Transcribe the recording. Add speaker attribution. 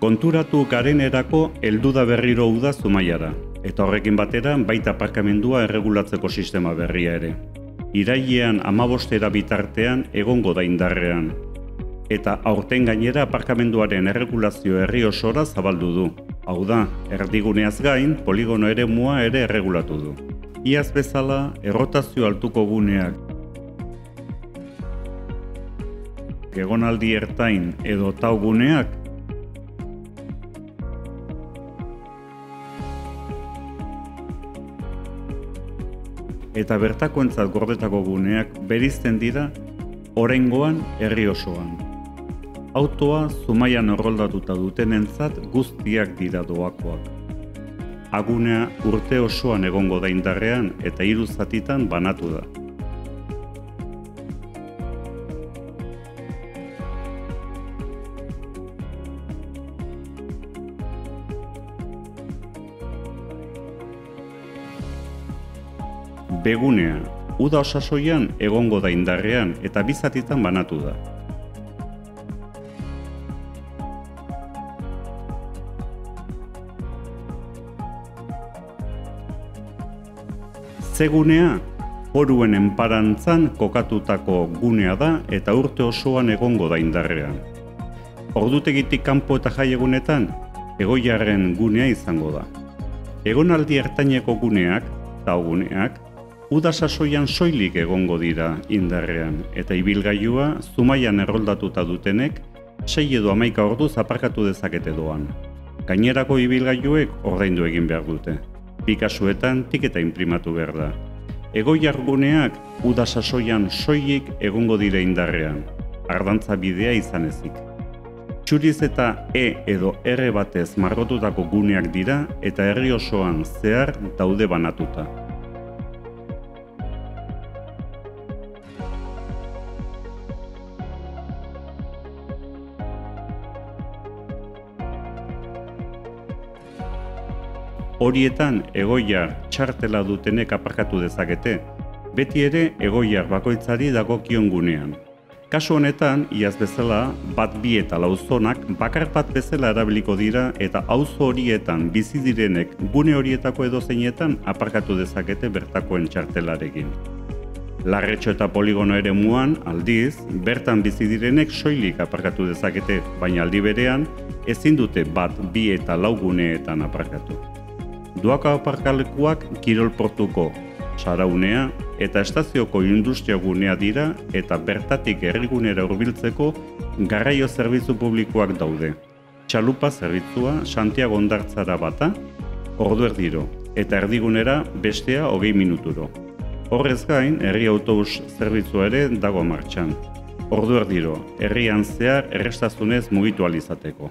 Speaker 1: Konturatu garenerako heldu da berriro uda Zumaiara, eta horrekin batera baita aparkamendua erregulatzeko sistema berria ere. Irailean 15 bitartean egongo da indarrean, eta aurten gainera aparkamenduaren erregulazio herri osora zabaldu du. Hau da, erdiguneaz gain, poligono eremua ere erregulatu du. Iaz bezala, errotazio altuko guneak, egonaldi ertain edo tau guneak, eta bertakoentzat gordetako guneak berizten dira oraingoan herri osoan. Autoa Zumaian erroldatuta dutenentzat guztiak dira doakoak. Agunea urte osoan egongo da indarrean eta 3 zatitan banatu da. Begunea, uda osasoian egongo da indarrean eta 2 zatitan banatu da. Zegunea, foruen enparantzan kokatutako gunea da eta urte osoan egongo da indarrean. Ordutegitik kanpo eta jaiegunetan, Egoiarren gunea izango da. Egonaldi ertaineko guneak, tau guneak, uda sasoian soilik egongo dira indarrean, eta ibilgailua Zumaian erroldatuta dutenek 6 edo 11 orduz aparkatu dezakete doan. Gainerako ibilgailuek ordaindu egin behar dute. 2 kasuetan tiketa inprimatu behar da. Egoiar guneak uda sasoian soilik egongo dira indarrean, ardantza bidea izan ezik. Txuriz eta edo R batez margotutako guneak dira eta herri osoan zehar daude banatuta. Horietan Egoiar txartela dutenek aparkatu dezakete, beti ere Egoiar bakoitzari dagokion gunean. Kasu honetan, iaz bezala, 1, 2 eta 4 zonak bakar bat bezala erabiliko dira eta auzo horietan bizi direnek gune horietako edozeinetan aparkatu dezakete bertakoen txartelarekin. Larretxo eta poligono eremuan, aldiz, bertan bizi direnek soilik aparkatu dezakete, baina aldi berean ezin dute 1, 2 eta 4 guneetan aparkatu. Doako aparkalekuak kirolportuko, saraunea eta estazioko industria gunea dira eta bertatik herrigunera hurbiltzeko garraio zerbitzu publikoak daude. Txalupa zerbitzua Santiago Hondartzara bata, ordu erdiro, eta erdigunera bestea 20 minuturo. Horrez gain, herri autobus zerbitzua ere dago martxan. Ordu erdiro, herrian zehar errestasunez mugitu ahal izateko.